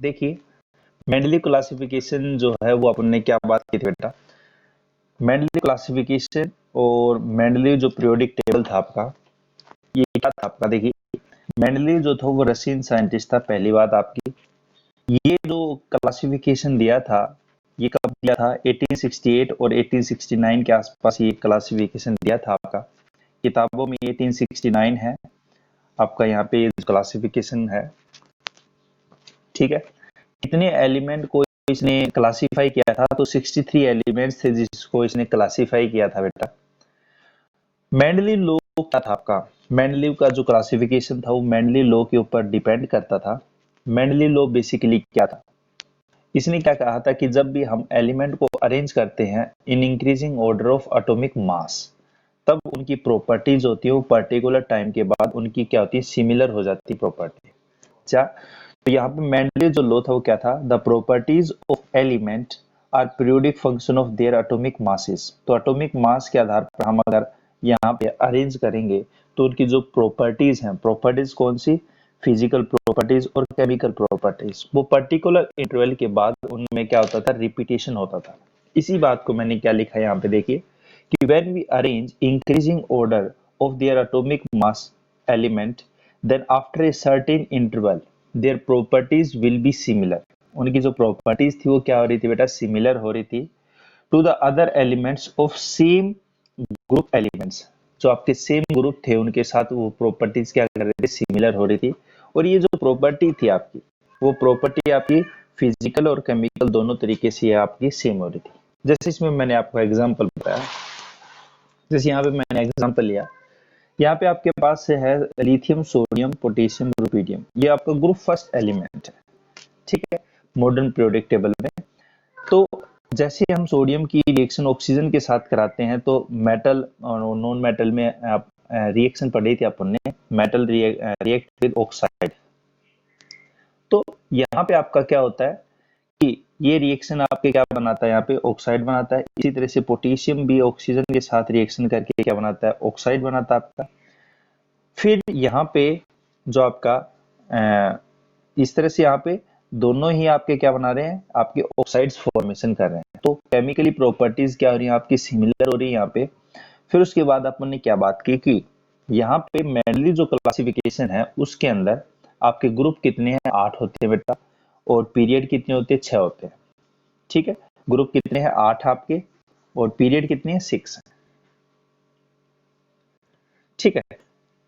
देखिए, Mendeley classification जो है वो अपन ने क्या बात की थी बेटा। मेंडली क्लासिफिकेशन और मेंडली जो पीरियोडिक टेबल था आपका, ये क्या था आपका। देखिए, मेंडली जो था वो रशियन साइंटिस्ट था, पहली बात आपकी। ये जो क्लासिफिकेशन दिया था, ये कब दिया था? 1868 और 1869 के आसपास ये क्लासिफिकेशन दिया था आपका। किताबों में 1869 है आपका, यहाँ पे क्लासिफिकेशन है। ठीक है, कितने एलिमेंट को इसने क्लासिफाई किया था? तो 63 एलिमेंट्स थे जिसको इसने क्लासिफाई किया था बेटा। मेंडली लॉ क्या था आपका? मेंडली का जो क्लासिफिकेशन था वो मेंडली लॉ के ऊपर डिपेंड करता था। मेंडली लॉ बेसिकली क्या था? इसने क्या कहा था कि जब भी हम एलिमेंट को अरेंज करते हैं in increasing order of atomic मास, तब उनकी प्रॉपर्टीज होती है वो पर्टिकुलर टाइम के बाद उनकी क्या होती है? सिमिलर हो जाती है प्रॉपर्टी। क्या? तो यहाँ पे मेंडली जो लॉ था वो क्या था? The properties of element are periodic function of their atomic masses. तो एटॉमिक मास के आधार पर हम अगर यहाँ पे अरेंज करेंगे तो उनकी जो प्रॉपर्टीज हैं, प्रॉपर्टीज कौन सी? फिजिकल प्रॉपर्टीज और केमिकल प्रॉपर्टीज, वो पर्टिकुलर इंटरवल के बाद उनमें क्या होता था? रिपीटेशन होता था। इसी बात को मैंने क्या लिखा है यहाँ पे, देखिए कि when we arrange increasing order of their atomic mass element, then after a certain interval their properties will be similar। उनकी जो प्रॉपर्टीज थी वो क्या हो रही थी बेटा? सिमिलर हो रही थी to the other elements of same group elements. जो आपके सेम ग्रुप थे उनके साथ वो प्रॉपर्टीज क्या कर रही थी? सिमिलर हो रही थी। और ये जो प्रॉपर्टी थी आपकी, वो प्रॉपर्टी आपकी फिजिकल और केमिकल दोनों तरीके से आपकी सेम हो रही थी। जैसे इसमें मैंने आपको एग्जाम्पल बताया, जैसे यहाँ पे मैंने एग्जाम्पल लिया, यहाँ पे आपके पास से है लिथियम, सोडियम, पोटेशियम, रुपीडियम। ये आपका ग्रुप फर्स्ट एलिमेंट है, ठीक है, मॉडर्न पीरियोडिक टेबल में। तो जैसे हम सोडियम की रिएक्शन ऑक्सीजन के साथ कराते हैं तो मेटल और नॉन मेटल में आप रिएक्शन पढ़ी थी अपन ने, मेटल रिएक्ट विद ऑक्साइड। तो यहाँ पे आपका क्या होता है कि ये रिएक्शन आपके क्या बनाता है? यहाँ पे ऑक्साइड बनाता है। इसी तरह से पोटेशियम भी ऑक्सीजन के साथ रिएक्शन करके क्या बनाता है? ऑक्साइड बनाता है आपका। फिर यहाँ पे जो आपका इस तरह से यहाँ पे दोनों ही आपके क्या बना रहे हैं? आपके ऑक्साइड्स फॉर्मेशन कर रहे हैं। तो केमिकली प्रॉपर्टीज क्या हो रही है? आपकी सिमिलर हो रही है यहाँ पे। फिर उसके बाद अपन ने क्या बात की कि यहाँ पे मेनली जो क्लासिफिकेशन है उसके अंदर आपके ग्रुप कितने हैं? 8 होते हैं बेटा। और पीरियड कितने होते हैं? 6 होते हैं। ठीक है, ग्रुप कितने हैं? 8 आपके। और पीरियड कितने हैं? 6 है। ठीक है,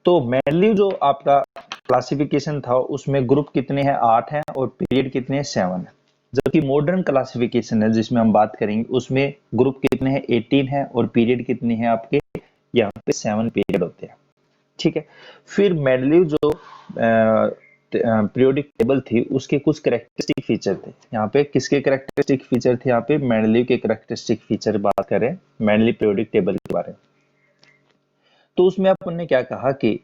तो मेनली जो आपका क्लासिफिकेशन था उसमें ग्रुप कितने हैं? 8 हैं। और पीरियड कितने हैं? 7 है। जबकि मॉडर्न क्लासिफिकेशन है जिसमें हम बात करेंगे उसमें ग्रुप कितने हैं? 18 है। और पीरियड कितने हैं आपके? यहाँ पे 7 पीरियड होते हैं। ठीक है, फिर मेनली जो पीरियोडिक टेबल थी उसके कुछ करेक्टरिस्टिक फीचर थे। यहाँ पे किसके करेक्टरिस्टिक फीचर थे? यहाँ पे मेनली के करेक्टरिस्टिक फीचर बात करें मेनली पीरियोडिक टेबल के बारे में, तो उसमें अपन ने क्या कहा कि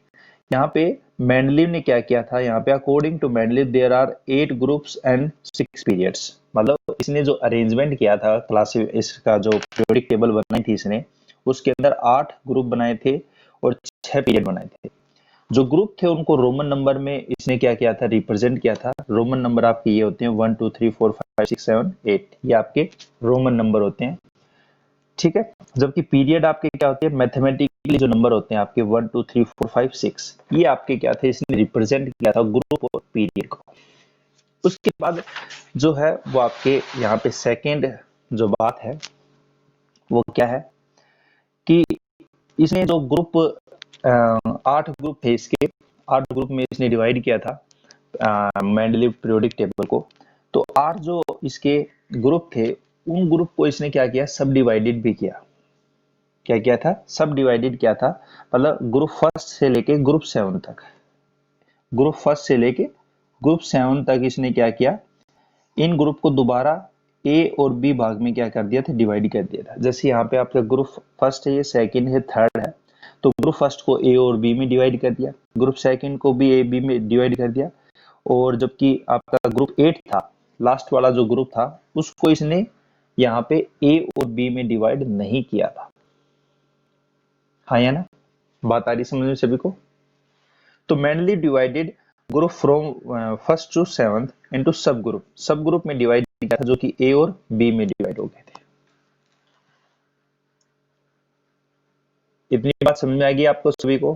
यहाँ पे मेंडलीव ने क्या किया था? यहाँ पे according to Mendeleev there are 8 groups and 6 periods. मतलब इसने जो अरेंजमेंट किया था क्लास, इसका जो पीरियोडिक टेबल बनाई थी इसने, उसके अंदर 8 ग्रुप बनाए थे और 6 पीरियड बनाए थे। जो ग्रुप थे उनको रोमन नंबर में इसने क्या किया था? रिप्रेजेंट किया था। रोमन नंबर आपके ये होते हैं 1 2 3 4 5 6 7 8, ये आपके रोमन नंबर होते हैं। ठीक है, जबकि पीरियड आपके क्या होते हैं? मैथमेटिकली जो नंबर होते हैं आपके 1 2 3 4 5 6, ये आपके क्या थे? इसने रिप्रेजेंट किया था ग्रुप और पीरियड को। उसके बाद जो है वो आपके यहाँ पे सेकेंड जो बात है वो क्या है कि इसने जो ग्रुप 8 ग्रुप थे इसके, 8 ग्रुप में इसने डिवाइड किया था मेंडलीव पीरियोडिक टेबल को। तो 8 जो इसके ग्रुप थे उन ग्रुप को इसने क्या किया? सब डिवाइडेड भी किया। क्या किया था? सब डिवाइडेड किया था। मतलब ग्रुप फर्स्ट से लेके ग्रुप 7 तक, ग्रुप फर्स्ट से लेके ग्रुप 7 तक इसने क्या किया? इन ग्रुप को दोबारा ए और बी भाग में क्या कर दिया था? डिवाइड कर दिया था। जैसे यहाँ पे आपका ग्रुप फर्स्ट है, ये सेकंड है, थर्ड है, तो ग्रुप फर्स्ट को ए और बी में डिवाइड कर दिया, ग्रुप सेकंड को भी ए बी में डिवाइड कर दिया। और जबकि आपका ग्रुप 8 था, लास्ट वाला जो ग्रुप था, उसको इसने यहाँ पे ए और बी में डिवाइड नहीं किया था। हाँ या ना? बात आ रही समझ में सभी को? तो mainly divided group from first to seventh into subgroup में डिवाइड किया था, जो कि ए और बी में डिवाइड हो गए थे। इतनी बात समझ में आ गई आपको सभी को?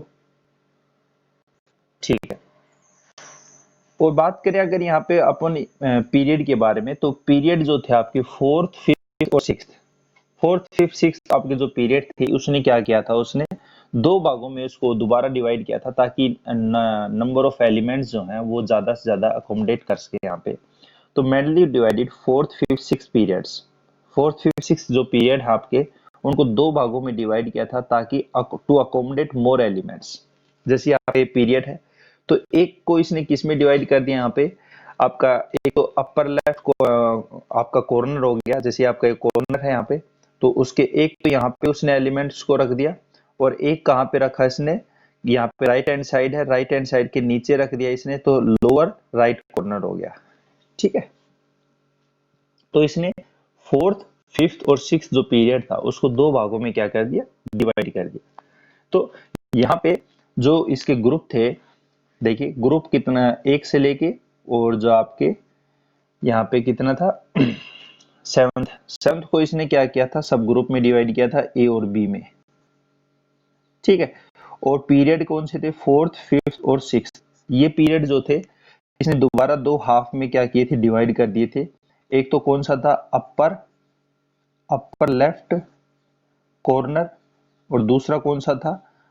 ठीक है। और बात करें अगर यहाँ पे अपन पीरियड के बारे में, तो पीरियड जो थे आपके फोर्थ, फिफ्थ और सिक्स्थ, फोर्थ, फिफ्थ, सिक्स्थ आपके जो पीरियड थे, उसने क्या किया था, उसने दो भागों में उसको दोबारा डिवाइड किया था, ताकि नंबर ऑफ एलिमेंट्स जो हैं वो ज्यादा से ज्यादा अकोमोडेट कर सके यहाँ पे। तो mainly divided fourth, fifth, six periods. Fourth, fifth, six जो पीरियड है आपके, उनको दो भागों में डिवाइड किया था, ताकि टू अकोमोडेट मोर एलिमेंट्स। जैसे यहाँ पे पीरियड है, तो एक को इसने किस में डिवाइड कर दिया यहाँ पे, आपका एक तो अपर लेफ्ट को आपका कॉर्नर हो गया, जैसे आपका एक कॉर्नर है यहाँ पे, तो उसके एक तो यहाँ पे उसने एलिमेंट्स को रख दिया, और एक कहाँ पे रखा इसने, यहाँ पे राइट हैंड साइड है, राइट हैंड साइड के नीचे रख दिया इसने, तो लोअर राइट कॉर्नर हो गया। ठीक है। तो इसने फोर्थ, फिफ्थ और सिक्स जो पीरियड था, उसको दो भागों में क्या कर दिया, डिवाइड कर दिया। तो यहाँ पे जो इसके ग्रुप थे, देखिए ग्रुप कितना, एक से लेके, और जो आपके यहाँ पे कितना था, सेवंथ, सेवंथ को इसने क्या किया था, सब ग्रुप में डिवाइड किया था, ए और बी में। ठीक है। और पीरियड कौन से थे, फोर्थ, फिफ्थ और सिक्स, ये पीरियड जो थे, इसने दोबारा दो हाफ में क्या किए थे, डिवाइड कर दिए थे। एक तो कौन सा था, अपर अपर लेफ्ट कॉर्नर, और दूसरा कौन सा था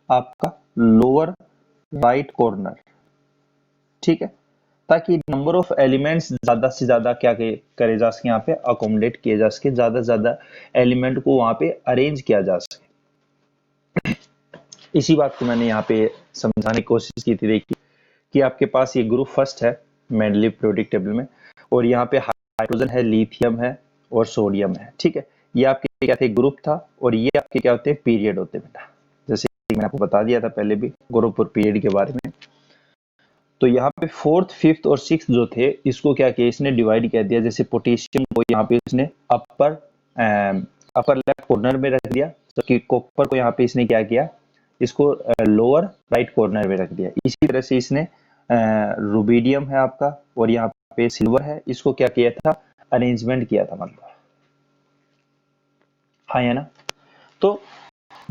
आपका, लोअर राइट कॉर्नर। ठीक है। ताकि नंबर ऑफ एलिमेंट्स ज्यादा से ज्यादा क्या करे जा सके, यहाँ पे अकोमोडेट किए जा सके, ज्यादा से ज्यादा एलिमेंट को वहां पे अरेंज किया जा सके। इसी बात को मैंने यहाँ पे समझाने की कोशिश की थी। देखिए कि आपके पास ये ग्रुप फर्स्ट है मेनली पीरियोडिक टेबल में, और यहाँ पे हाइड्रोजन है, लिथियम है और सोडियम है। ठीक है। ये आपके क्या थे, ग्रुप था, और ये आपके क्या होते हैं, पीरियड होते हैं बेटा। जैसे मैंने आपको बता दिया था पहले भी ग्रुप और पीरियड के बारे में। तो यहाँ पे फोर्थ, फिफ्थ और सिक्स जो थे, इसको क्या किया, इसने डिवाइड कर दिया। जैसे पोटेशियम को यहाँ पे इसने अपर लेफ्ट कॉर्नर में रख दिया, जबकि कॉपर को यहाँ पे इसने क्या किया, इसको लोअर राइट कॉर्नर में रख दिया। इसी तरह से इसने रुबीडियम है आपका, और यहाँ पे सिल्वर है, इसको क्या किया था, अरेंजमेंट किया था, मतलब। हाँ है ना। तो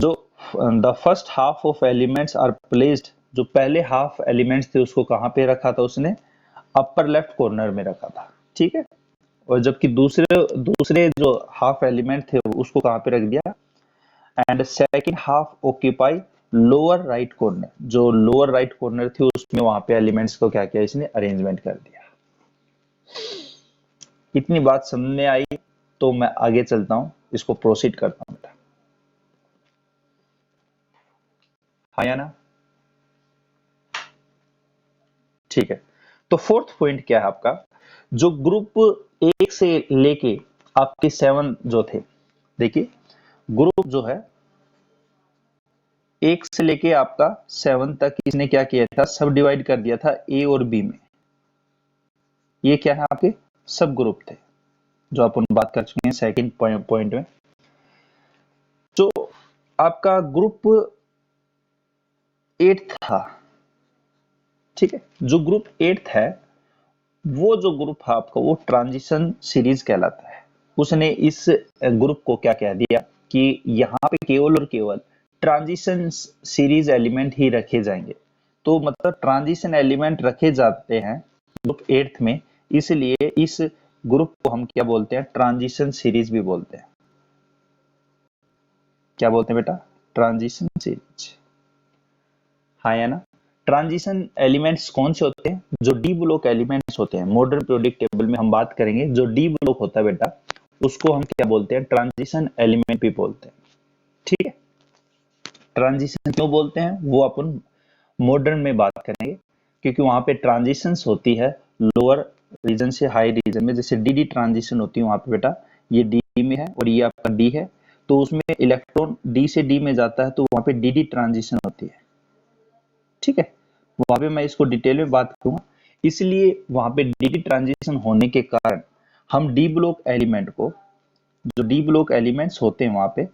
जो the first half of elements are placed, जो पहले हाफ एलिमेंट्स थे उसको कहाँ पे रखा था उसने, अपर लेफ्ट कॉर्नर में रखा था। ठीक है। और जबकि दूसरे दूसरे जो हाफ एलिमेंट थे उसको कहाँ पे रख दिया, and second half occupy lower right corner, जो लोअर राइट कॉर्नर थे उसमें वहां पे एलिमेंट्स को क्या किया, इसने अरेंजमेंट कर दिया। इतनी बात समझ में आई, तो मैं आगे चलता हूं, इसको प्रोसीड करता हूं बेटा। हाँ या ना। ठीक है। तो फोर्थ पॉइंट क्या है आपका, जो ग्रुप एक से लेके आपके सेवन जो थे, देखिए ग्रुप जो है एक से लेके आपका सेवन तक इसने क्या किया था, सब डिवाइड कर दिया था ए और बी में। ये क्या है, आपके सब ग्रुप थे, जो अपन बात कर चुके हैं सेकंड पॉइंट में। जो आपका ग्रुप एट था, ठीक है, जो ग्रुप एट है, वो जो ग्रुप है आपका, वो ट्रांजिशन सीरीज कहलाता है। उसने इस ग्रुप को क्या कह दिया कि यहाँ पे केवल और केवल ट्रांजिशन सीरीज एलिमेंट ही रखे जाएंगे। तो मतलब ट्रांजिशन एलिमेंट रखे जाते हैं ग्रुप एट्थ में, इसलिए इस ग्रुप को हम क्या बोलते हैं, ट्रांजिशन सीरीज भी बोलते हैं। क्या बोलते हैं बेटा, ट्रांजिशन सीरीज। हाँ या ना। ट्रांजिशन एलिमेंट्स कौन से होते हैं, जो डी ब्लॉक एलिमेंट्स होते हैं। मॉडर्न पीरियोडिक टेबल में हम बात करेंगे, जो डी ब्लॉक होता है बेटा, उसको हम क्या बोलते हैं, ट्रांजिशन एलिमेंट भी बोलते हैं। ठीक है। ट्रांजिशन क्यों बोलते हैं वो अपन मॉडर्न में बात करेंगे, क्योंकि वहां पे ट्रांजिशंस होती है लोअर रीजन से हाई रीजन में। जैसे डी डी ट्रांजिशन होती है वहां पे बेटा, ये डी में है और ये आपका डी है, तो उसमें इलेक्ट्रॉन डी से डी में जाता है, तो वहां पे डी डी ट्रांजिशन होती है। ठीक है। वहां पे मैं इसको डिटेल में बात करूंगा। इसलिए वहां पे डी डी ट्रांजिशन होने के कारण हम डी ब्लॉक एलिमेंट को, जो डी ब्लॉक एलिमेंट्स होते हैं वहां पे,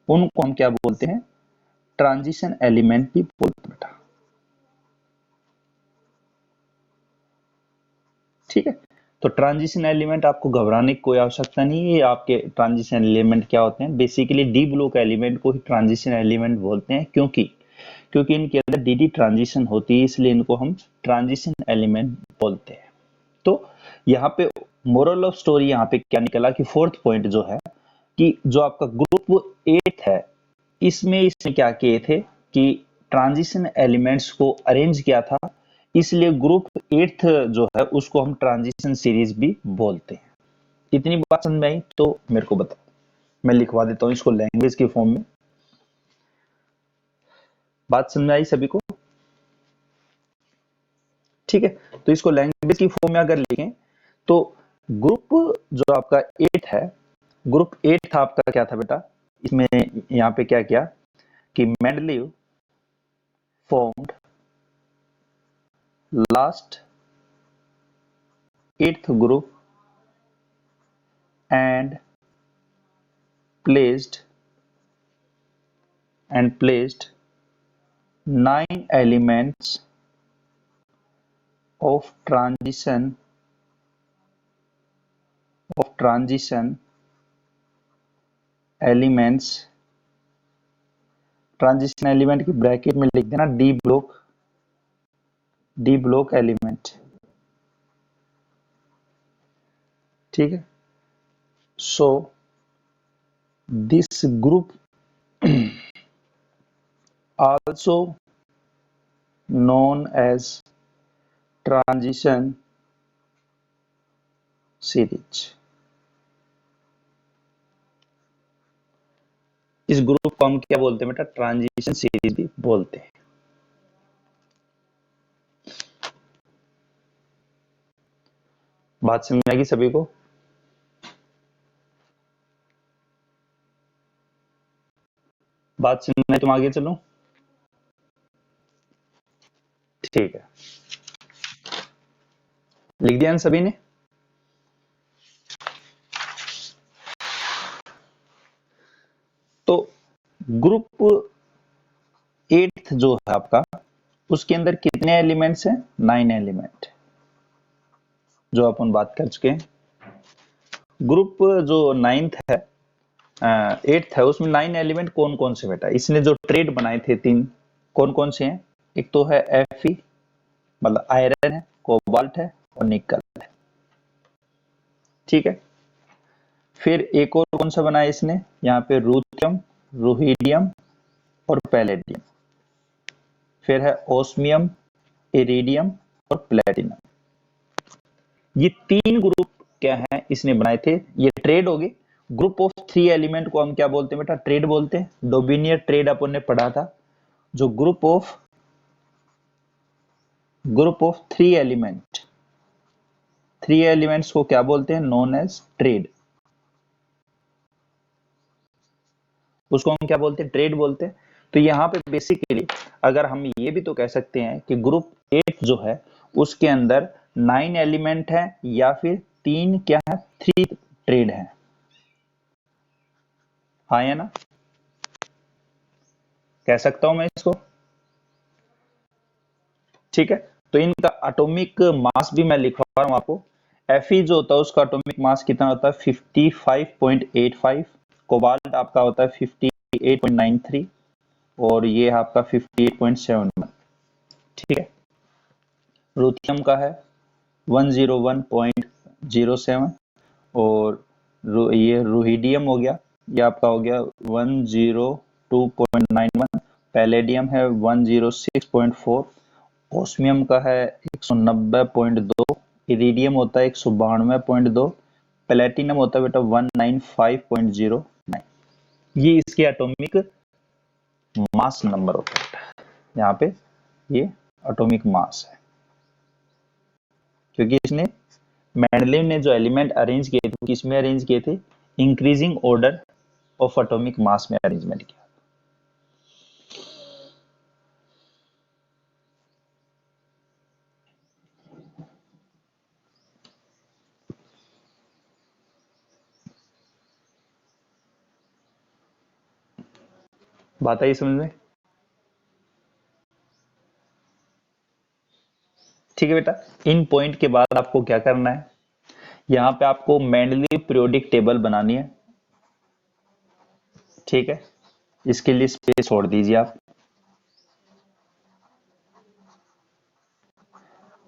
उनको हम क्या बोलते हैं, ट्रांजिशन एलिमेंट भी बोलते हैं बेटा। ठीक है। तो ट्रांजिशन एलिमेंट आपको घबराने की कोई आवश्यकता नहीं है। आपके ट्रांजिशन एलिमेंट क्या होते हैं? बेसिकली डी ब्लॉक एलिमेंट को ही ट्रांजिशन एलिमेंट बोलते हैं, क्योंकि क्योंकि इनके अंदर डी डी ट्रांजिशन होती है, इसलिए इनको हम ट्रांजिशन एलिमेंट बोलते हैं। तो यहाँ पे मोरल ऑफ स्टोरी यहाँ पे क्या निकला कि फोर्थ पॉइंट जो है कि जो आपका ग्रुप 8 है, इसमें इसने क्या किए थे कि ट्रांजिशन एलिमेंट्स को अरेंज किया था, इसलिए ग्रुप 8 जो है उसको हम ट्रांजिशन सीरीज भी बोलते हैं। इतनी बात समझ में आई तो मेरे को बताओ, मैं लिखवा देता हूँ इसको लैंग्वेज के फॉर्म में। बात समझ में आई सभी को? ठीक है, तो इसको लैंग्वेज की फॉर्म में अगर लिखें तो ग्रुप जो आपका 8 है, ग्रुप 8 था आपका क्या था बेटा? इसमें यहाँ पे क्या किया कि Mendeleev formed last eighth group and placed nine elements of transition elements, transition element की ब्रैकेट में लिख देना डी ब्लॉक एलिमेंट। ठीक है, so this group also known as transition series। इस ग्रुप को हम क्या बोलते हैं बेटा? ट्रांजिशन सीरीज भी बोलते हैं। बात समझ में आएगी सभी को? बात समझ में, तुम आगे चलो। ठीक है, लिख दिया सभी ने? तो ग्रुप 8 जो है आपका, उसके अंदर कितने एलिमेंट्स हैं? 9 एलिमेंट, जो अपन बात कर चुके हैं। ग्रुप जो 9th है, 8th है, उसमें 9 एलिमेंट कौन कौन से बेटा? इसने जो ट्रेड बनाए थे 3, कौन कौन से हैं? एक तो है Fe, मतलब आयरन है, कोबाल्ट है और निकल है। ठीक है, फिर एक और कौन सा बनाया इसने? यहाँ पे रूथियम, रुहिडियम और पैलेडियम। फिर है ओस्मियम, इरिडियम और प्लेटिनम। ये 3 ग्रुप क्या है इसने बनाए थे, ये ट्रेड हो गए। ग्रुप ऑफ 3 एलिमेंट को हम क्या बोलते हैं बेटा? ट्रेड बोलते हैं। डोबिनियर ट्रेड अपन ने पढ़ा था। जो ग्रुप ऑफ 3 एलिमेंट्स को क्या बोलते हैं? Known as trade. उसको हम क्या बोलते हैं? ट्रेड बोलते हैं। तो यहाँ पे बेसिकली अगर हम ये भी तो कह सकते हैं कि ग्रुप 8 जो है उसके अंदर 9 एलिमेंट है या फिर 3 क्या है? 3 ट्रेड है। हाँ या ना? कह सकता हूं मैं इसको? ठीक है, तो इनका एटॉमिक मास भी मैं लिखवा रहा हूं आपको। Fe जो होता है उसका एटॉमिक मास कितना होता है? 55.85। कोबाल्ट आपका होता है 58.93 और ये आपका 58.71। ठीक है, रुथियम का है 101.07 और ये रुहिडियम हो गया, ये आपका हो गया 102.91। पैलेडियम है 106.4। ओस्मियम का है 190.2। इरिडियम होता है 192.2। प्लेटिनम होता है बेटा 195.09। ये इसके एटॉमिक मास नंबर होता है बेटा। यहाँ पे ये एटॉमिक मास है, क्योंकि इसने मेंडलीव ने जो एलिमेंट अरेंज किए थे किस में अरेंज किए थे? इंक्रीजिंग ऑर्डर ऑफ एटॉमिक मास में अरेंजमेंट किया। बात आई समझ में? ठीक है बेटा, इन पॉइंट के बाद आपको क्या करना है, यहां पे आपको मेंडलीव पीरियोडिक टेबल बनानी है। ठीक है, इसके लिए स्पेस छोड़ दीजिए आप।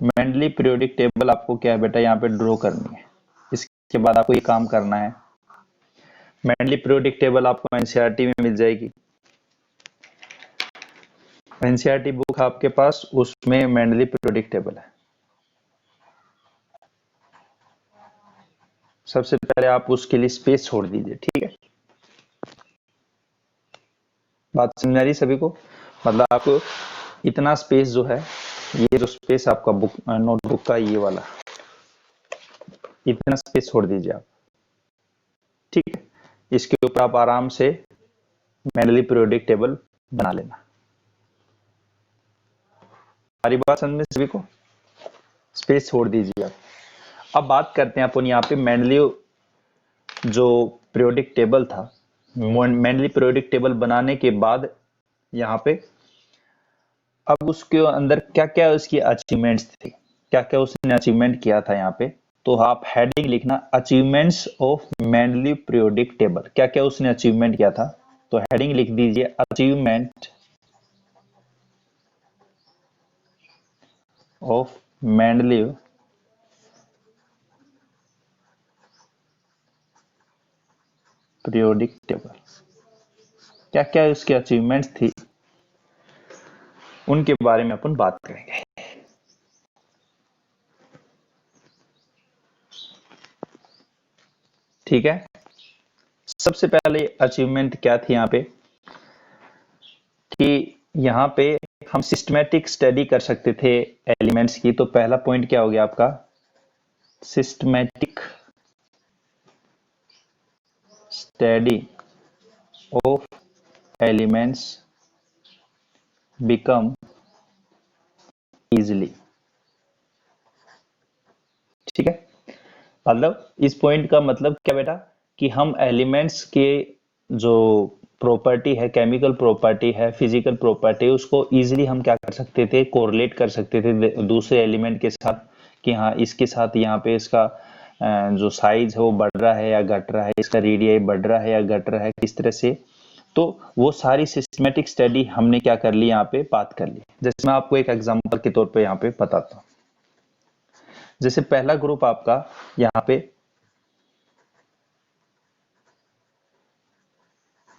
मेंडलीव पीरियोडिक टेबल आपको क्या है बेटा, यहाँ पे ड्रॉ करनी है। इसके बाद आपको ये काम करना है। मेंडलीव पीरियोडिक टेबल आपको एनसीईआरटी में मिल जाएगी। एनसीईआरटी बुक आपके पास, उसमें मेंडलीव पीरियोडिक टेबल है। सबसे पहले आप उसके लिए स्पेस छोड़ दीजिए। ठीक है, बात समझ आ रही सभी को? मतलब आपको इतना स्पेस जो है, ये जो स्पेस आपका बुक नोटबुक का ये वाला, इतना स्पेस छोड़ दीजिए आप। ठीक है, इसके ऊपर आप आराम से मेंडलीव पीरियोडिक टेबल बना लेना। सारी बात समझ में सभी को? स्पेस छोड़ दीजिए आप। अब बात करते हैं अपन यहाँ पे मेंडलीव जो पीरियोडिक टेबल था, मेंडलीव पीरियोडिक टेबल बनाने के बाद यहाँ पे अब उसके अंदर क्या क्या उसकी अचीवमेंट्स थी, क्या क्या उसने अचीवमेंट किया था यहाँ पे। तो आप हेडिंग लिखना, achievements of Mendeleev periodic table. क्या क्या उसने अचीवमेंट किया था, तो हेडिंग लिख दीजिए, achievement of Mendeleev periodic table. क्या क्या उसकी अचीवमेंट्स थी, उनके बारे में अपन बात करेंगे। ठीक है, सबसे पहले अचीवमेंट क्या थी यहाँ पे, कि यहाँ पे हम सिस्टमैटिक स्टडी कर सकते थे एलिमेंट्स की। तो पहला पॉइंट क्या हो गया आपका, systematic study of elements become easily. ठीक है, मतलब इस पॉइंट का मतलब क्या बेटा, कि हम एलिमेंट्स के जो प्रॉपर्टी है, केमिकल प्रॉपर्टी है, फिजिकल प्रॉपर्टी, उसको इजीली हम क्या कर सकते थे, कोरिलेट कर सकते थे दूसरे एलिमेंट के साथ, कि हाँ इसके साथ यहाँ पे इसका जो साइज है वो बढ़ रहा है या घट रहा है, इसका रेडियस बढ़ रहा है या घट रहा है, किस तरह से। तो वो सारी सिस्टमेटिक स्टडी हमने क्या कर ली, यहाँ पे बात कर ली। जैसे मैं आपको एक एग्जांपल के तौर पे यहाँ पे बताता हूँ। जैसे पहला ग्रुप आपका यहाँ पे,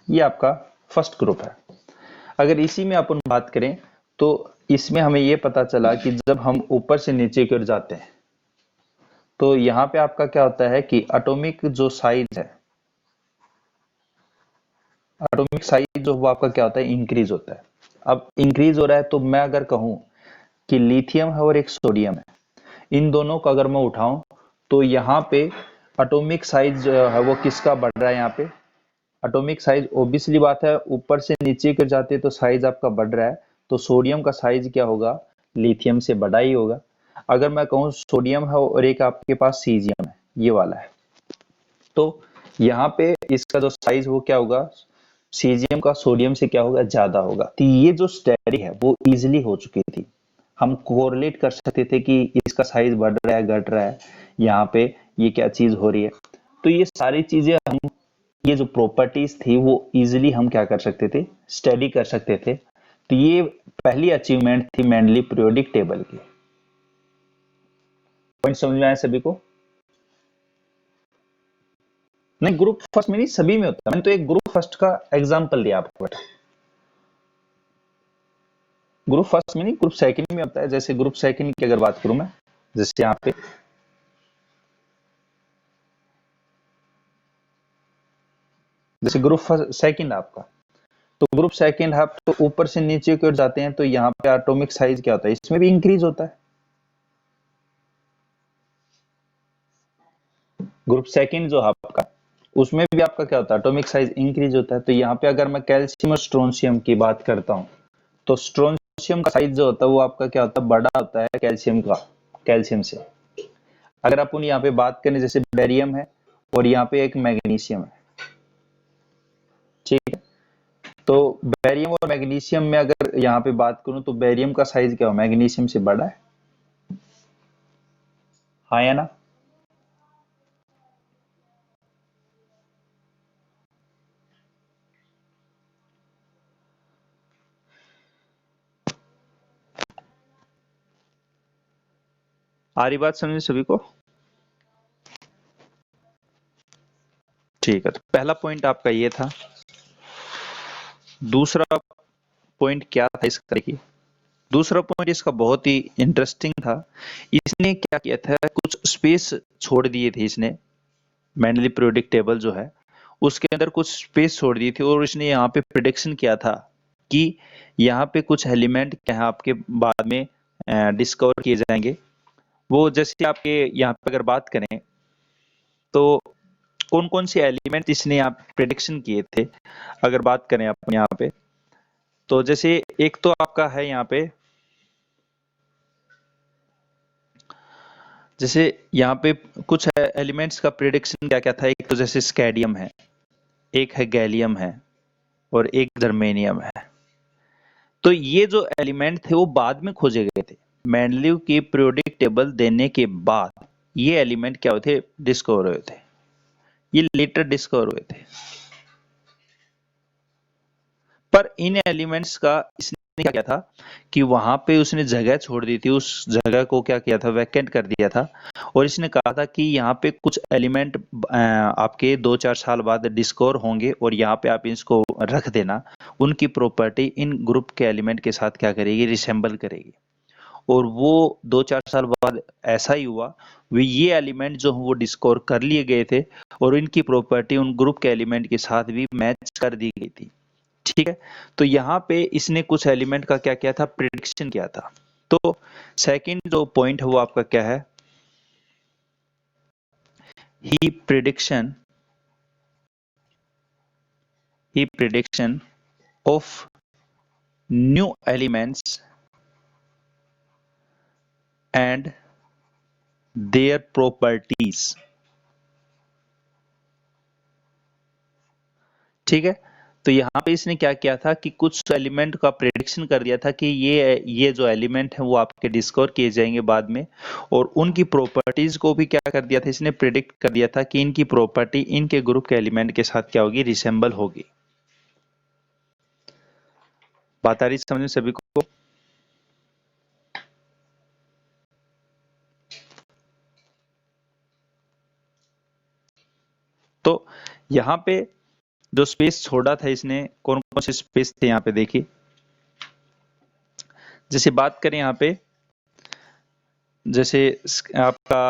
ये आपका फर्स्ट ग्रुप है। अगर इसी में अपन बात करें तो इसमें हमें यह पता चला कि जब हम ऊपर से नीचे की ओर जाते हैं तो यहाँ पे आपका क्या होता है कि एटॉमिक जो साइज है, एटॉमिक साइज जो वो आपका क्या होता है, इंक्रीज होता है। अब इंक्रीज हो रहा है तो मैं अगर कहूं कि लिथियम है और एक सोडियम है, इन दोनों को अगर मैं उठाऊं तो यहाँ पे एटॉमिक साइज है वो किसका बढ़ रहा है, यहाँ पे एटॉमिक साइज, ओब्वियसली बात है ऊपर से नीचे कर जाते तो साइज आपका बढ़ रहा है, तो सोडियम का साइज क्या होगा, लिथियम से बड़ा ही होगा। अगर मैं कहूँ सोडियम है और एक आपके पास सीजियम है, ये वाला है, तो यहाँ पे इसका जो साइज वो क्या होगा, सीजियम का सोडियम से क्या होगा, ज्यादा होगा। तो ये जो स्टडी है वो इजिली हो चुकी थी, हम कोरिलेट कर सकते थे कि इसका साइज बढ़ रहा है घट रहा है, यहाँ पे ये क्या चीज हो रही है। तो ये सारी चीजें हम, ये जो प्रॉपर्टीज थी वो इजिली हम क्या कर सकते थे, स्टडी कर सकते थे। तो ये पहली अचीवमेंट थी मेंडलीव पीरियोडिक टेबल की। पॉइंट समझ में आया सभी को? नहीं, ग्रुप फर्स्ट में नहीं, सभी में होता है। मैंने तो एक ग्रुप फर्स्ट का एग्जांपल दिया आपको बेटा। ग्रुप फर्स्ट में नहीं, ग्रुप सेकंड में होता है। जैसे ग्रुप सेकंड की अगर बात करूं मैं, जैसे यहाँ पे जैसे ग्रुप सेकंड आपका, तो ग्रुप सेकंड आप तो ऊपर से नीचे की ओर जाते हैं तो यहाँ पे एटॉमिक साइज क्या होता है, इसमें भी इंक्रीज होता है। ग्रुप सेकंड जो आपका, उसमें भी आपका क्या होता है, एटॉमिक साइज इंक्रीज होता है। तो यहाँ पे अगर मैं कैल्शियम और स्ट्रोंशियम की बात करता हूँ तो स्ट्रोंशियम का साइज जो होता है वो आपका क्या होता है, बड़ा होता है कैल्शियम का, कैल्शियम से। अगर अपन यहाँ पे बात करें, जैसे बेरियम है और यहाँ पे एक मैग्नीशियम है, ठीक है, तो बेरियम और मैग्नीशियम में अगर यहाँ पे बात करूं तो बेरियम का साइज क्या हो, मैग्नीशियम से बड़ा है। हाँ या ना? आ रही बात समझ में सभी को? ठीक है, तो पहला पॉइंट आपका ये था। दूसरा पॉइंट क्या था इसका, देखिए दूसरा पॉइंट इसका बहुत ही इंटरेस्टिंग था। इसने क्या किया था, कुछ स्पेस छोड़ दिए थे इसने। मैंडली पीरियोडिक टेबल जो है उसके अंदर कुछ स्पेस छोड़ दी थी, और इसने यहाँ पे प्रिडिक्शन किया था कि यहाँ पे कुछ एलिमेंट क्या है आपके बाद में डिस्कवर किए जाएंगे। वो जैसे आपके यहाँ पे अगर बात करें तो कौन कौन से एलिमेंट इसने यहाँ प्रिडिक्शन किए थे, अगर बात करें अपन यहाँ पे, तो जैसे एक तो आपका है यहाँ पे, जैसे यहाँ पे कुछ एलिमेंट्स का प्रिडिक्शन क्या क्या था। एक तो जैसे स्कैडियम है, एक है गैलियम है, और एक जर्मेनियम है। तो ये जो एलिमेंट थे वो बाद में खोजे गए थे। मेंडलीव की पीरियोडिक टेबल देने के बाद ये एलिमेंट क्या हुए थे, डिस्कवर हुए थे। ये लेटर डिस्कवर हुए थे। पर इन एलिमेंट्स का इसने क्या किया था कि वहां पे उसने जगह छोड़ दी थी, उस जगह को क्या किया था, वैकेंट कर दिया था। और इसने कहा था कि यहाँ पे कुछ एलिमेंट आपके 2-4 साल बाद डिस्कवर होंगे, और यहाँ पे आप इसको रख देना। उनकी प्रॉपर्टी इन ग्रुप के एलिमेंट के साथ क्या करेगी, रिसेंबल करेगी। और वो 2-4 साल बाद ऐसा ही हुआ। वे ये एलिमेंट जो वो डिस्कवर कर लिए गए थे, और इनकी प्रॉपर्टी उन ग्रुप के एलिमेंट के साथ भी मैच कर दी गई थी। ठीक है, तो यहाँ पे इसने कुछ एलिमेंट का क्या किया था, प्रिडिक्शन किया था। तो सेकंड जो पॉइंट है वो आपका क्या है, he prediction of new elements and their properties. ठीक है, तो यहाँ पे इसने क्या किया था कि कुछ एलिमेंट का प्रेडिक्शन कर दिया था कि ये जो एलिमेंट है वो आपके डिस्कवर किए जाएंगे बाद में। और उनकी प्रॉपर्टीज को भी क्या कर दिया था, इसने प्रिडिक्ट कर दिया था कि इनकी प्रॉपर्टी इनके ग्रुप के एलिमेंट के साथ क्या होगी, रिसेंबल होगी। बात आ रही समझ में सभी को? तो यहाँ पे जो स्पेस छोड़ा था इसने, कौन कौन से स्पेस थे यहाँ पे देखिए। जैसे बात करें यहाँ पे, जैसे आपका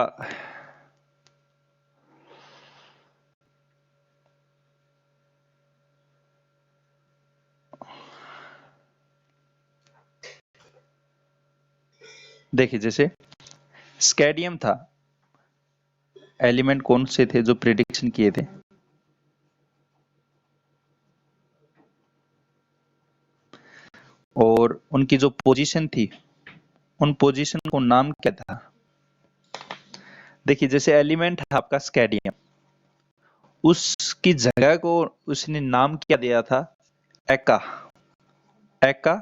देखिए, जैसे स्कैडियम था, एलिमेंट कौन से थे जो प्रिडिक्शन किए थे, और उनकी जो पोजीशन थी, उन पोजीशन को नाम क्या था। देखिए, जैसे एलिमेंट है आपका स्कैडियम, उसकी जगह को उसने नाम क्या दिया था, एका, एका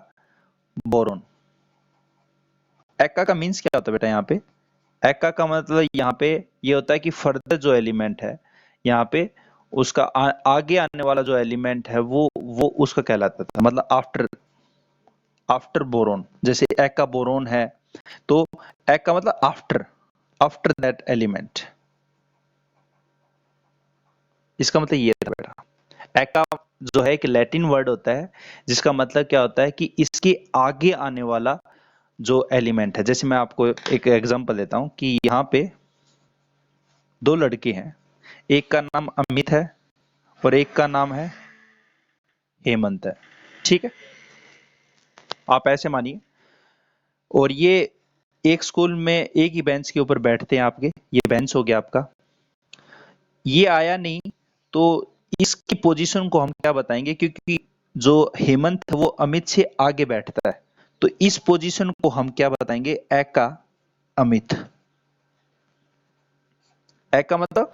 बोरोन। एका का मीन्स क्या होता है बेटा यहाँ पे, एका का मतलब यहाँ पे ये होता है कि फर्दर जो एलिमेंट है यहाँ पे, उसका आगे आने वाला जो एलिमेंट है वो उसका कहलाता था, मतलब आफ्टर, आफ्टर बोरोन। जैसे एका बोरोन है, तो एका मतलब आफ्टर, आफ्टर दैट एलिमेंट। इसका मतलब ये था बेटा, एका जो है एक लैटिन वर्ड होता है, जिसका मतलब क्या होता है कि इसके आगे आने वाला जो एलिमेंट है। जैसे मैं आपको एक एग्जांपल देता हूं कि यहाँ पे दो लड़के हैं, एक का नाम अमित है और एक का नाम है हेमंत है। ठीक है, आप ऐसे मानिए, और ये एक स्कूल में एक ही बेंच के ऊपर बैठते हैं आपके, ये बेंच हो गया आपका। ये आया नहीं, तो इसकी पोजीशन को हम क्या बताएंगे, क्योंकि जो हेमंत है वो अमित से आगे बैठता है, तो इस पोजीशन को हम क्या बताएंगे, एका अमित। एका मतलब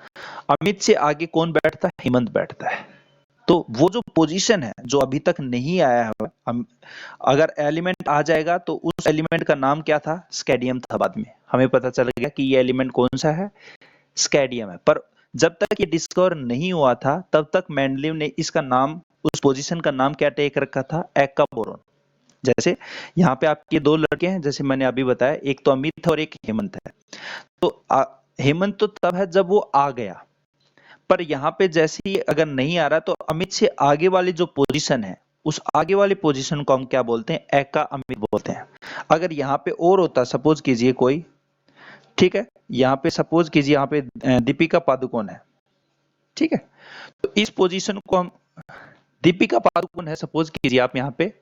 अमित से आगे कौन बैठता है, हेमंत बैठता है। तो वो जो पोजीशन है जो अभी तक नहीं आया है, अगर एलिमेंट आ जाएगा तो उस एलिमेंट का नाम क्या था, स्कैडियम था। बाद में हमें पता चल गया कि ये एलिमेंट कौन सा है, स्कैडियम है। पर जब तक ये डिस्कवर नहीं हुआ था तब तक मेंडलीव ने इसका नाम, उस पोजीशन का नाम क्या टेक रखा था, एक्का बोरॉन। जैसे यहाँ पे आपके दो लड़के हैं, जैसे मैंने अभी बताया, एक तो अमित है और एक हेमंत है। तो हेमंत तो तब है जब वो आ गया, पर यहाँ पे जैसे ही अगर नहीं आ रहा तो अमित से आगे वाली जो पोजीशन है, उस आगे वाली पोजीशन को हम क्या बोलते हैं, एक्का अमित बोलते हैं। अगर यहाँ पे और होता, सपोज कीजिए कोई, ठीक है, यहाँ पे सपोज कीजिए यहाँ पे दीपिका पादुकोण है, ठीक है, तो इस पोजीशन को हम, दीपिका पादुकोण है सपोज कीजिए आप यहाँ पे,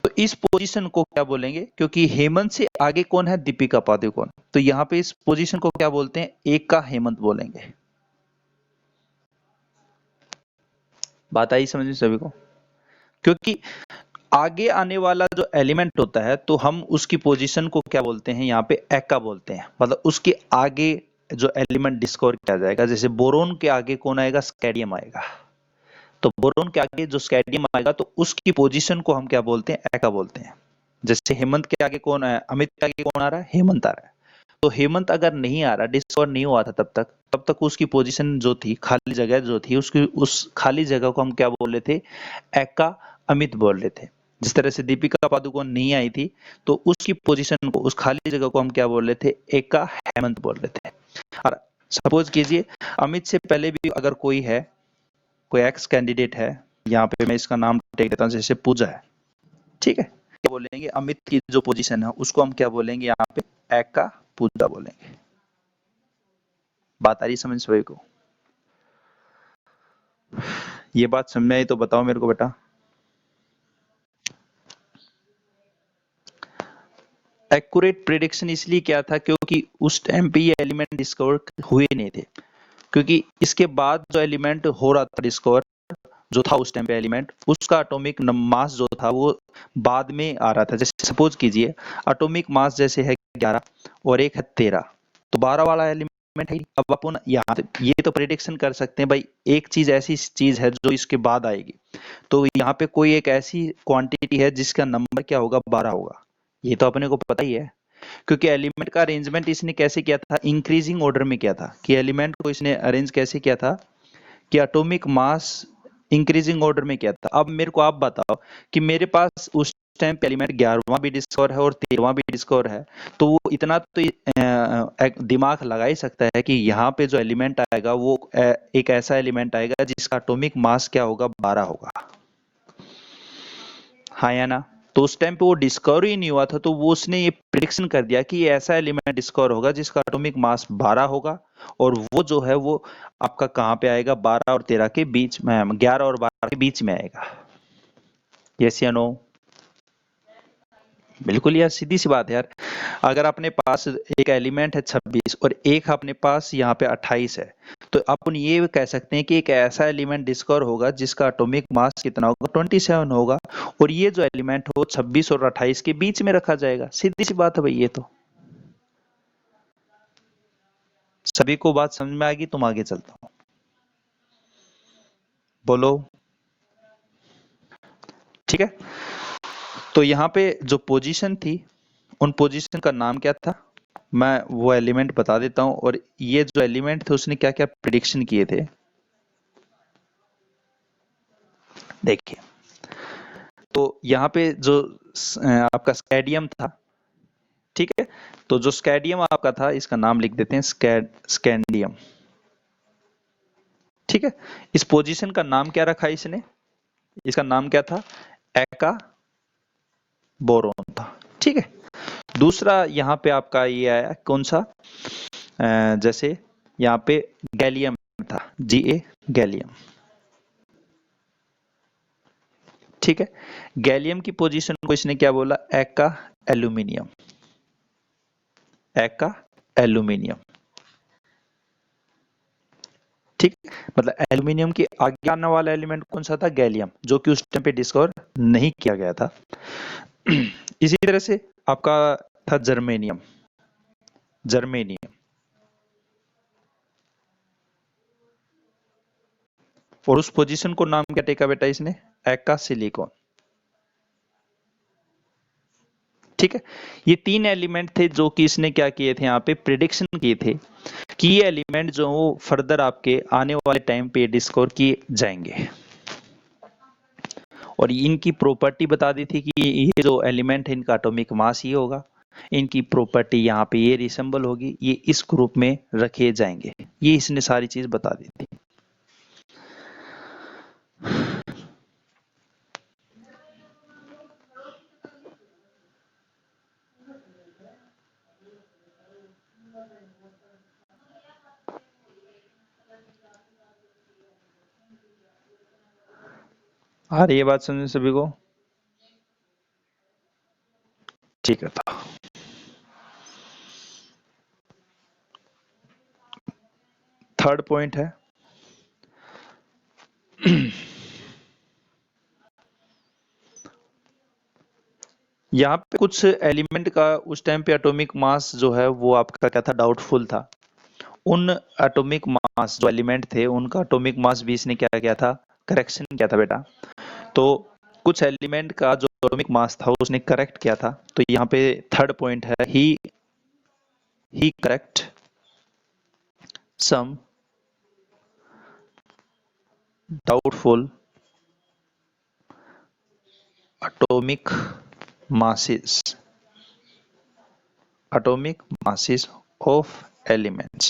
तो इस पोजीशन को क्या बोलेंगे, क्योंकि हेमंत से आगे कौन है, दीपिका पादुकोण, तो यहाँ पे इस पोजीशन को क्या बोलते हैं, एक का हेमंत बोलेंगे। बात आई समझ में सभी को? क्योंकि आगे आने वाला जो एलिमेंट होता है तो हम उसकी पोजीशन को क्या बोलते हैं, यहाँ पे एक्का बोलते हैं। मतलब उसके आगे जो एलिमेंट डिस्कवर किया जाएगा, जैसे बोरोन के आगे कौन आएगा, स्कैडियम आएगा, तो बोरोन के आगे जो स्कैडियम आएगा तो उसकी पोजीशन को हम क्या बोलते हैं, एक्का बोलते हैं। जैसे हेमंत के आगे कौन है, अमित के आगे कौन आ रहा है, हेमंत आ रहा है। तो हेमंत अगर नहीं आ रहा, डिस्कवर नहीं हुआ था तब तक उसकी पोजीशन जो थी, खाली जगह जो थी, उसकी उस खाली जगह को हम क्या बोल रहे थे, एक्का अमित बोल रहे थे। जिस तरह से दीपिका पादुकोण नहीं आई थी तो उसकी पोजीशन को, उस खाली जगह को हम क्या बोल रहे थे, एक्का हेमंत बोल रहे थे। और सपोज कीजिए अमित से पहले भी अगर कोई है, कोई एक्स कैंडिडेट है, यहाँ पे मैं इसका नाम टेक देता हूँ, जैसे पूजा है, ठीक है, क्या बोलेंगे, अमित की जो पोजीशन है उसको हम क्या बोलेंगे, यहाँ पे एक्का पूजा बोलेंगे। बात आ रही समझ सभी को? ये बात समझ में आई तो बताओ मेरे को बेटा। एक्यूरेट प्रिडिक्शन इसलिए क्या था, क्योंकि उस टाइम पे ये एलिमेंट डिस्कवर हुए नहीं थे। क्योंकि इसके बाद जो एलिमेंट हो रहा था डिस्कवर, जो था उस टाइम पे एलिमेंट, उसका एटॉमिक मास जो था वो बाद में आ रहा था। जैसे सपोज कीजिए एटॉमिक मास जैसे है 11 और एक है 13, तो 12 वाला एलिमेंट है। अब अपन यहाँ ये तो प्रिडिक्शन कर सकते हैं भाई, एक चीज ऐसी चीज है जो इसके बाद आएगी, तो यहाँ पे कोई एक ऐसी क्वांटिटी है जिसका नंबर क्या होगा, 12 होगा। ये तो अपने को पता ही है, क्योंकि एलिमेंट का अरेंजमेंट इसने कैसे किया था, इंक्रीजिंग ऑर्डर में किया था। कि एलिमेंट को इसने अरेंज कैसे किया था, कि एटॉमिक मास इंक्रीजिंग ऑर्डर में किया था। अब मेरे को आप बताओ कि मेरे पास उस टाइम पे एलिमेंट 11वां भी डिस्कवर है और 13वां भी डिस्कवर है, तो वो इतना तो दिमाग लगा ही सकता है कि यहाँ पे जो एलिमेंट आएगा वो एक ऐसा एलिमेंट आएगा जिसका एटॉमिक मास क्या होगा, 12 होगा। हाँ या ना? तो उस टाइम पे वो डिस्कवर ही नहीं हुआ था, तो वो उसने ये प्रिडिक्शन कर दिया कि ये ऐसा एलिमेंट डिस्कवर होगा जिसका एटॉमिक मास 12 होगा, और वो जो है वो आपका कहाँ पे आएगा, 12 और 13 के बीच में, 11 और 12 के बीच में आएगा। यस या नो? बिल्कुल यार, सीधी सी बात है यार। अगर अपने पास एक एलिमेंट है 26 और एक अपने पास यहाँ पे 28 है, तो अपन ये कह सकते हैं कि एक ऐसा एलिमेंट डिस्कवर होगा जिसका एटॉमिक मास कितना होगा, 27 होगा, और ये जो एलिमेंट हो 26 और 28 के बीच में रखा जाएगा। सीधी सी बात है भाई ये तो। सभी को बात समझ में आ गई? तुम आगे चलता हूँ, बोलो। ठीक है, तो यहाँ पे जो पोजीशन थी, उन पोजीशन का नाम क्या था, मैं वो एलिमेंट बता देता हूँ। और ये जो एलिमेंट थे उसने क्या क्या प्रिडिक्शन किए थे, देखिए। तो यहाँ पे जो आपका स्कैडियम था, ठीक है, तो जो स्कैडियम आपका था, इसका नाम लिख देते हैं स्कैंडियम, ठीक है। इस पोजीशन का नाम क्या रखा इसने, इसका नाम क्या था, एक्का बोरोन था, ठीक है। दूसरा यहाँ पे आपका ये आया कौन सा, जैसे यहाँ पे गैलियम था, गैलियम, ठीक है। गैलियम की पोजीशन को इसने क्या बोला, एक्का एल्यूमिनियम, एक्का एल्यूमिनियम, ठीक। मतलब एल्यूमिनियम के आगे आने वाला एलिमेंट कौन सा था, गैलियम, जो कि उस टाइम पे डिस्कवर नहीं किया गया था। इसी तरह से आपका था जर्मेनियम, जर्मेनियम, और उस पोजीशन को नाम क्या टेका बेटा इसने, एका सिलिकॉन। ठीक है, ये तीन एलिमेंट थे जो कि इसने क्या किए थे, यहाँ पे प्रिडिक्शन किए थे कि ये एलिमेंट जो वो फर्दर आपके आने वाले टाइम पे डिस्कवर किए जाएंगे। और इनकी प्रॉपर्टी बता दी थी कि ये जो एलिमेंट है इनका एटॉमिक मास ये होगा, इनकी प्रॉपर्टी यहाँ पे ये रिसेंबल होगी, ये इस ग्रुप में रखे जाएंगे, ये इसने सारी चीज बता दी थी। आ रही है बात समझे सभी को? ठीक है, था थर्ड पॉइंट है यहाँ पे कुछ एलिमेंट का उस टाइम पे एटॉमिक मास जो है वो आपका क्या था, डाउटफुल था। उन एटॉमिक मास जो एलिमेंट थे उनका एटॉमिक मास भी इसने क्या किया था, करेक्शन किया था बेटा। तो कुछ एलिमेंट का जो एटॉमिक मास था उसने करेक्ट किया था। तो यहाँ पे थर्ड पॉइंट है, he correct some doubtful atomic masses of elements।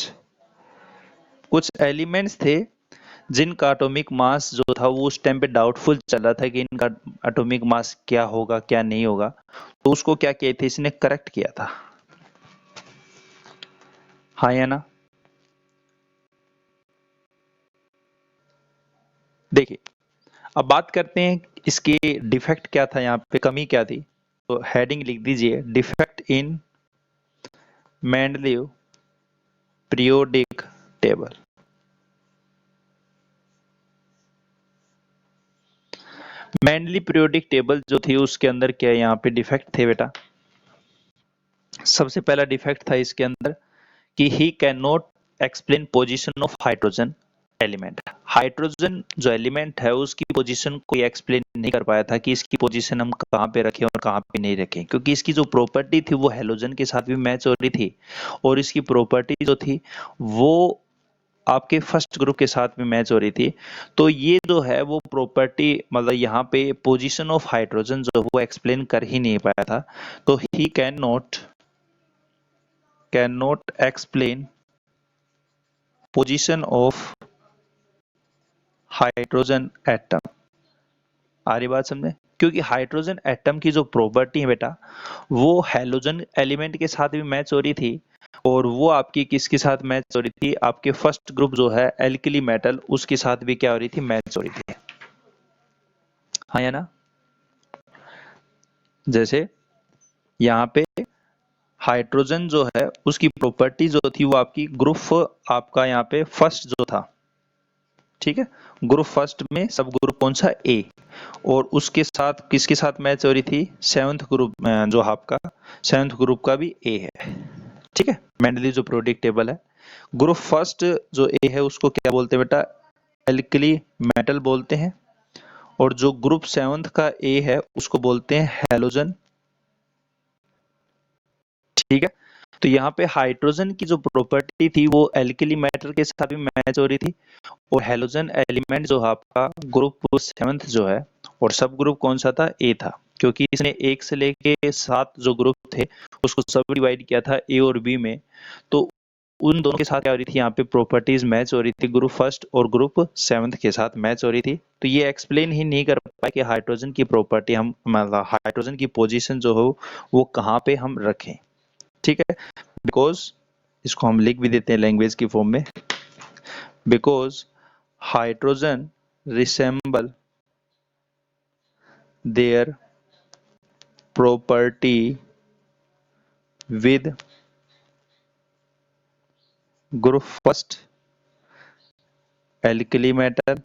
कुछ एलिमेंट्स थे जिनका एटॉमिक मास जो था वो उस टाइम पे डाउटफुल चल रहा था कि इनका एटॉमिक मास क्या होगा क्या नहीं होगा, तो उसको क्या किया था इसने, करेक्ट किया था। हाँ या ना? देखिए, अब बात करते हैं इसके डिफेक्ट क्या था, यहाँ पे कमी क्या थी। तो हेडिंग लिख दीजिए, defect in Mendeleev periodic table. Mendeley periodic table जो थी उसके अंदर क्या यहाँ पे डिफेक्ट थे बेटा। सबसे पहला डिफेक्ट था इसके अंदर कि ही can not explain position of hydrogen element. Hydrogen जो एलिमेंट है उसकी पोजीशन कोई एक्सप्लेन नहीं कर पाया था कि इसकी पोजीशन हम कहाँ पे रखें और कहाँ पे नहीं रखें, क्योंकि इसकी जो प्रॉपर्टी थी वो हेलोजन के साथ भी मैच हो रही थी और इसकी प्रॉपर्टी जो थी वो आपके फर्स्ट ग्रुप के साथ में मैच हो रही थी। तो ये जो है वो प्रॉपर्टी मतलब यहाँ पे पोजीशन ऑफ हाइड्रोजन जो वो एक्सप्लेन कर ही नहीं पाया था। तो he can not explain position of hydrogen atom. आ रही बात समझे? क्योंकि हाइड्रोजन एटम की जो प्रॉपर्टी है बेटा वो हेलोजन एलिमेंट के साथ भी मैच हो रही थी और वो आपकी किसके साथ मैच हो रही थी, आपके फर्स्ट ग्रुप जो है एल्किली मेटल उसके साथ भी क्या हो रही थी, मैच हो रही थी। हाँ या ना? जैसे यहाँ पे हाइड्रोजन जो है उसकी प्रॉपर्टी जो थी वो आपकी ग्रुप आपका यहाँ पे फर्स्ट जो था, ठीक है, ग्रुप फर्स्ट में सब ग्रुप कौन सा, ए, और उसके साथ किसके साथ मैच हो रही थी, सेवंथ ग्रुप जो आपका सेवंथ ग्रुप का भी ए है। ठीक है, मेंडली जो प्रोडिक्ट टेबल है, ग्रुप फर्स्ट जो ए है उसको क्या बोलते हैं बेटा, एल्कली मेटल बोलते हैं, और जो ग्रुप सेवंथ का ए है उसको बोलते हैं हेलोजन। ठीक है, तो यहाँ पे हाइड्रोजन की जो प्रॉपर्टी थी वो एल्कली मेटल के साथ भी मैच हो रही थी और हेलोजन एलिमेंट जो आपका ग्रुप सेवंथ जो है और सब ग्रुप कौन सा था, ए था, क्योंकि इसने एक से लेके सात जो ग्रुप थे उसको सब डिवाइड किया था ए और बी में। तो उन दोनों के साथ क्या हो रही थी, यहाँ पे प्रॉपर्टीज मैच हो रही थी, ग्रुप फर्स्ट और ग्रुप सेवंथ के साथ मैच हो रही थी। तो ये एक्सप्लेन ही नहीं कर पाए कि हाइड्रोजन की प्रॉपर्टी हम मतलब हाइड्रोजन की पोजीशन जो हो वो कहाँ पे हम रखें। ठीक है, बिकॉज इसको हम लिख भी देते हैं लैंग्वेज की फॉर्म में, because hydrogen resemble their property with group first alkali metal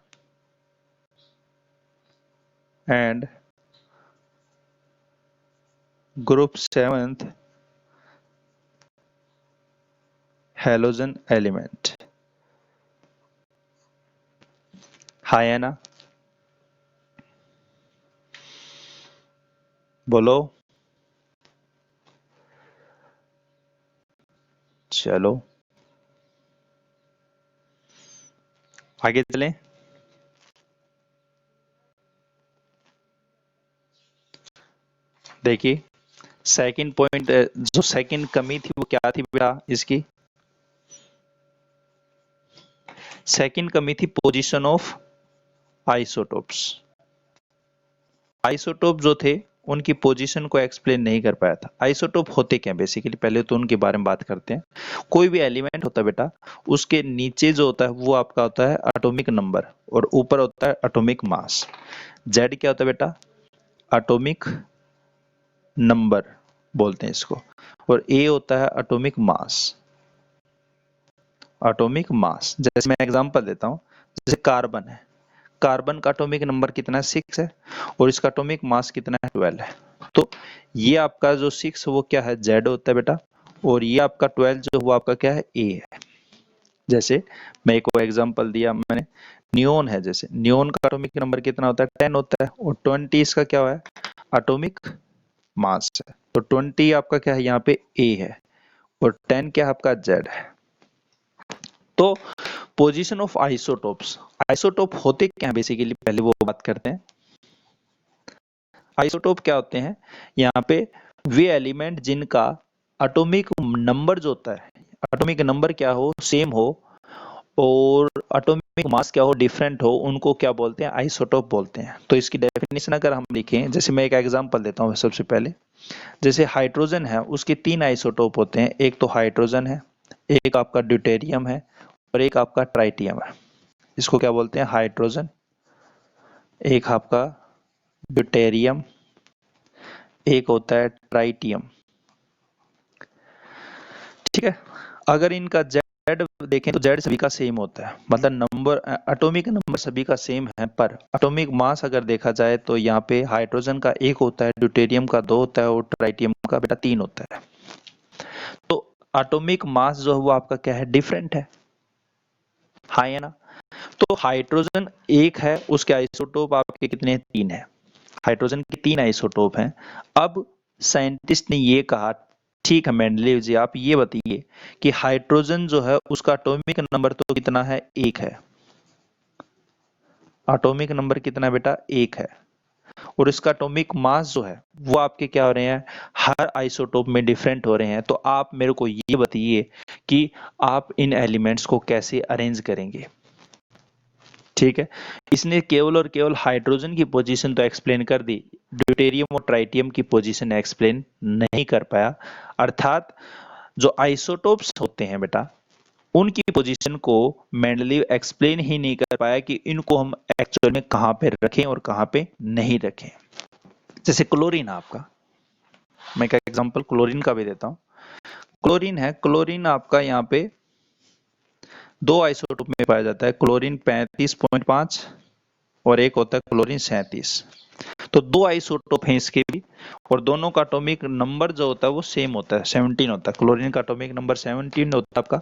and group seventh halogen element। हाँ है ना, बोलो। चलो आगे चलें। देखिए सेकंड पॉइंट, जो सेकंड कमी थी वो क्या थी बेटा इसकी? सेकंड कमी थी पोजीशन ऑफ आइसोटोप्स। आइसोटोप जो थे उनकी पोजीशन को एक्सप्लेन नहीं कर पाया था। आइसोटोप होते क्या बेसिकली, पहले तो उनके बारे में बात करते हैं। कोई भी एलिमेंट होता है बेटा, उसके नीचे जो होता है वो आपका होता है एटॉमिक नंबर और ऊपर होता है एटॉमिक मास। जेड क्या होता है बेटा? एटॉमिक नंबर बोलते हैं इसको। और ए होता है एटॉमिक मास। एटॉमिक मास, जैसे मैं एग्जांपल देता हूं, जैसे कार्बन है। कार्बन का एटॉमिक नंबर कितना है? 6 है। और इसका एटॉमिक मास कितना है? 12 है। तो ये आपका जो 6 वो क्या है? जेड होता है बेटा। और ये आपका 12 जो वो आपका क्या है? ए है। जैसे मैं एक एग्जांपल दिया मैंने, नियोन है। जैसे नियोन का एटॉमिक नंबर कितना होता है? 10 होता है। और 20 इसका क्या है? एटॉमिक मास है। तो 20 आपका क्या है? यहाँ पे ए है। और 10 क्या है आपका? जेड है। तो पोजीशन ऑफ आइसोटोप्स, आइसोटोप होते क्या है बेसिकली, पहले वो बात करते हैं। आइसोटोप क्या होते हैं? यहाँ पे वे एलिमेंट जिनका एटॉमिक नंबर जो होता है, एटॉमिक नंबर क्या हो? सेम हो। और एटॉमिक मास क्या हो? डिफरेंट हो, उनको क्या बोलते हैं? आइसोटोप बोलते हैं। तो इसकी डेफिनेशन अगर हम लिखें, जैसे मैं एक एग्जांपल देता हूँ सबसे पहले। जैसे हाइड्रोजन है, उसके 3 आइसोटोप होते हैं। एक तो हाइड्रोजन है, एक आपका ड्यूटेरियम है, और एक आपका ट्राइटियम है। इसको क्या बोलते हैं? हाइड्रोजन, एक आपका ड्यूटेरियम, एक होता है ट्राइटियम। ठीक है। अगर इनका जेड देखें तो जेड सभी का सेम होता है, मतलब नंबर, एटॉमिक नंबर सभी का सेम है। पर एटॉमिक मास अगर देखा जाए तो यहाँ पे हाइड्रोजन का 1 होता है, ड्यूटेरियम का 2 होता है, और ट्राइटियम का बेटा 3 होता है। तो एटॉमिक मास जो है वो आपका क्या है? डिफरेंट है। हाँ है ना। तो हाइड्रोजन 1 है, उसके आइसोटोप आपके कितने? 3 है। हाइड्रोजन के 3 आइसोटोप हैं। अब साइंटिस्ट ने ये कहा, ठीक है मेंडलीव जी आप ये बताइए कि हाइड्रोजन जो है उसका एटॉमिक नंबर तो कितना है? 1 है। एटॉमिक नंबर कितना है बेटा? 1 है। और इसका एटॉमिक मास जो है वो आपके क्या हो रहे हैं? हर आइसोटोप में डिफरेंट हो रहे हैं। तो आप मेरे को ये बताइए कि आप इन एलिमेंट्स को कैसे अरेंज करेंगे? ठीक है। इसने केवल और केवल हाइड्रोजन की पोजीशन तो एक्सप्लेन कर दी, ड्यूटेरियम और ट्राइटियम की पोजीशन एक्सप्लेन नहीं कर पाया। अर्थात जो आइसोटोप्स होते हैं बेटा, उनकी पोजीशन को मेंडलीव एक्सप्लेन ही नहीं कर पाया कि इनको हम एक्चुअल में कहां पे रखें और कहां पे नहीं रखें। जैसे क्लोरीन आपका, मैं एक एग्जांपल क्लोरीन का भी देता हूं। क्लोरीन है, क्लोरीन आपका यहाँ पे 2 आइसोटोप में पाया जाता है, क्लोरीन 35.5 और एक होता है क्लोरीन 37। तो 2 आइसोटोप हैं इसके भी, और दोनों का एटॉमिक नंबर जो होता है वो सेम होता है, 17 होता है। क्लोरीन का एटॉमिक नंबर 17 होता है आपका।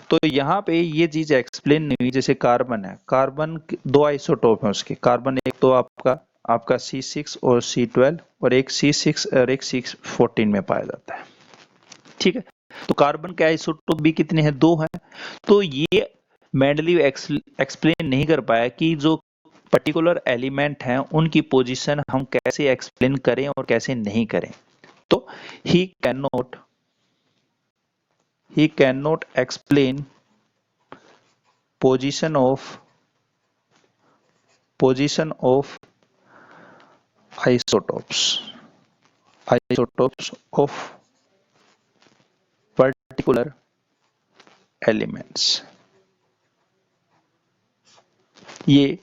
तो यहाँ पे ये चीज एक्सप्लेन नहीं हुई। जैसे कार्बन है, कार्बन 2 आइसोटोप है उसके। कार्बन एक तो आपका आपका C6 और C12, और एक C6 और एक C14 में पाया जाता है। ठीक है। तो कार्बन के आइसोटोप भी कितने हैं? 2 हैं। तो ये मेंडलीव एक्सप्लेन नहीं कर पाया कि जो पर्टिकुलर एलिमेंट हैं उनकी पोजीशन हम कैसे एक्सप्लेन करें और कैसे नहीं करें। तो he can not explain position of isotopes of particular elements. ये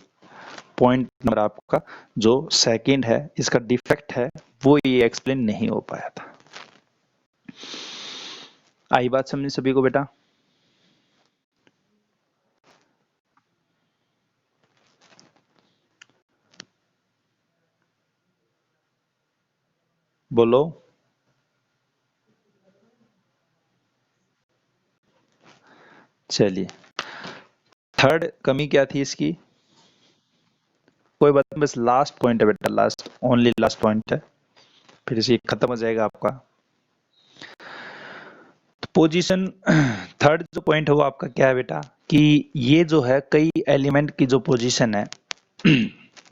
पॉइंट नंबर आपका जो सेकंड है, इसका डिफेक्ट है, वो ये एक्सप्लेन नहीं हो पाया था। आई बात समझ सभी को बेटा? बोलो। चलिए, थर्ड कमी क्या थी इसकी? कोई बात नहीं, बस लास्ट पॉइंट है बेटा, लास्ट ओनली लास्ट पॉइंट है, फिर से खत्म हो जाएगा आपका। तो पोजीशन थर्ड जो पॉइंट है वो आपका क्या है बेटा, कि ये जो है कई एलिमेंट की जो पोजीशन है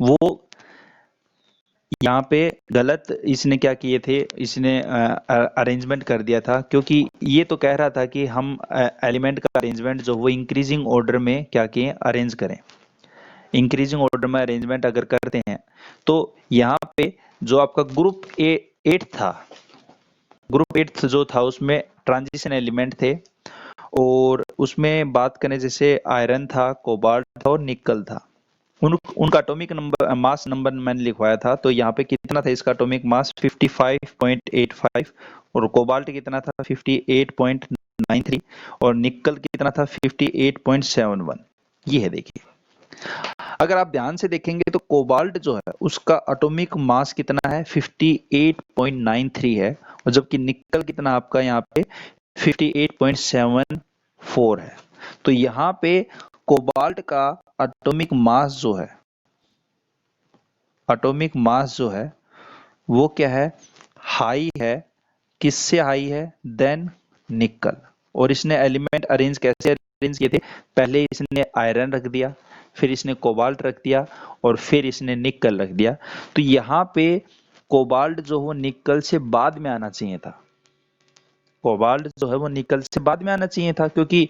वो यहाँ पे गलत इसने क्या किए थे, इसने अरेंजमेंट कर दिया था, क्योंकि ये तो कह रहा था कि हम एलिमेंट का अरेंजमेंट जो वो इंक्रीजिंग ऑर्डर में क्या किए, अरेंज करें। इंक्रीजिंग ऑर्डर में अरेंजमेंट अगर करते हैं तो यहाँ पे जो आपका ग्रुप ए 8 था, ग्रुप 8 जो था उसमें ट्रांजिशन एलिमेंट थे, और उसमें बात करें जैसे आयरन था, कोबाल्ट था और निकल था। उनका एटॉमिक नंबर मास नंबर मैंने लिखवाया था, तो यहाँ पे कितना था इसका एटॉमिक मास 55.85, और कोबाल्ट कितना था 58.93, और निकल कितना था 58.71। ये है देखिए, अगर आप ध्यान से देखेंगे तो कोबाल्ट जो है उसका एटॉमिक मास कितना है 58.93 है, और जबकि निकल कितना आपका यहाँ पे 58.74 है। तो यहाँ पे कोबाल्ट का एटॉमिक मास जो है, एटॉमिक मास जो है वो क्या है, हाई है। किससे हाई है, देन निकल। और इसने एलिमेंट अरेंज कैसे अरेंज किए थे, पहले इसने आयरन रख दिया, फिर इसने कोबाल्ट रख दिया, और फिर इसने निकल रख दिया। तो यहाँ पे कोबाल्ट जो हो निकल से बाद में आना चाहिए था, कोबाल्ट जो है वो निकल से बाद में आना चाहिए था, क्योंकि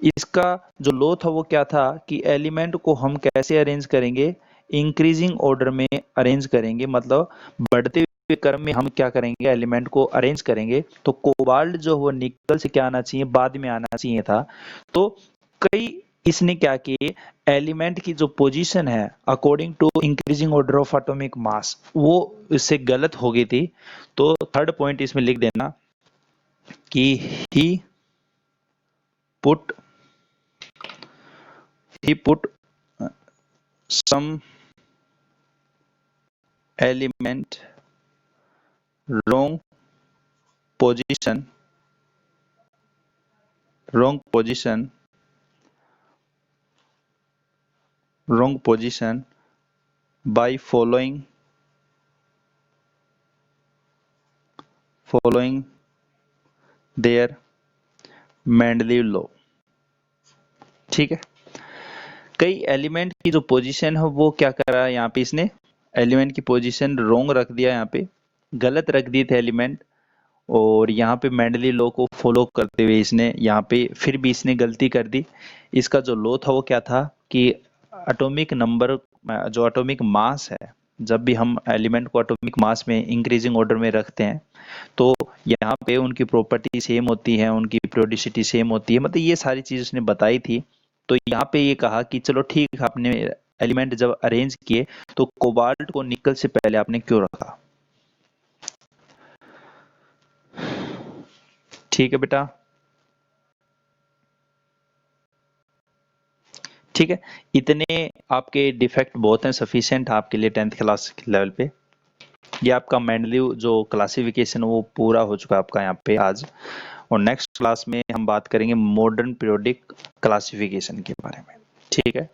इसका जो लो था वो क्या था कि एलिमेंट को हम कैसे अरेंज करेंगे, इंक्रीजिंग ऑर्डर में अरेंज करेंगे, मतलब बढ़ते हुए क्रम में हम क्या करेंगे, एलिमेंट को अरेंज करेंगे। तो कोबाल्ट जो वो निकल से क्या आना चाहिए, बाद में आना चाहिए था। तो कई इसने क्या किए, एलिमेंट की जो पोजीशन है according to increasing order of atomic mass वो इससे गलत हो गई थी। तो थर्ड पॉइंट इसमें लिख देना कि he put some element wrong position by following their Mendeleev law। ठीक है, कई एलिमेंट की जो पोजीशन है वो क्या कर रहा है, यहाँ पे इसने एलिमेंट की पोजीशन रोंग रख दिया, यहाँ पे गलत रख दिए थे एलिमेंट, और यहाँ पे मेंडली लॉ को फॉलो करते हुए इसने यहाँ पे फिर भी इसने गलती कर दी। इसका जो लॉ था वो क्या था कि एटॉमिक नंबर, जो एटॉमिक मास है, जब भी हम एलिमेंट को एटॉमिक मास में इंक्रीजिंग ऑर्डर में रखते हैं तो यहाँ पे उनकी प्रॉपर्टी सेम होती है, उनकी periodicity सेम होती है, मतलब ये सारी चीज उसने बताई थी। तो यहाँ पे ये कहा कि चलो ठीक है, आपने एलिमेंट जब अरेंज किए तो कोबाल्ट को निकल से पहले आपने क्यों रखा। ठीक है बेटा, ठीक है, इतने आपके डिफेक्ट बहुत हैं, सफिशिएंट आपके लिए 10th क्लास लेवल पे। ये आपका मेंडलीव जो क्लासिफिकेशन वो पूरा हो चुका है आपका यहाँ पे आज, और नेक्स्ट क्लास में हम बात करेंगे मॉडर्न पीरियोडिक क्लासिफिकेशन के बारे में। ठीक है।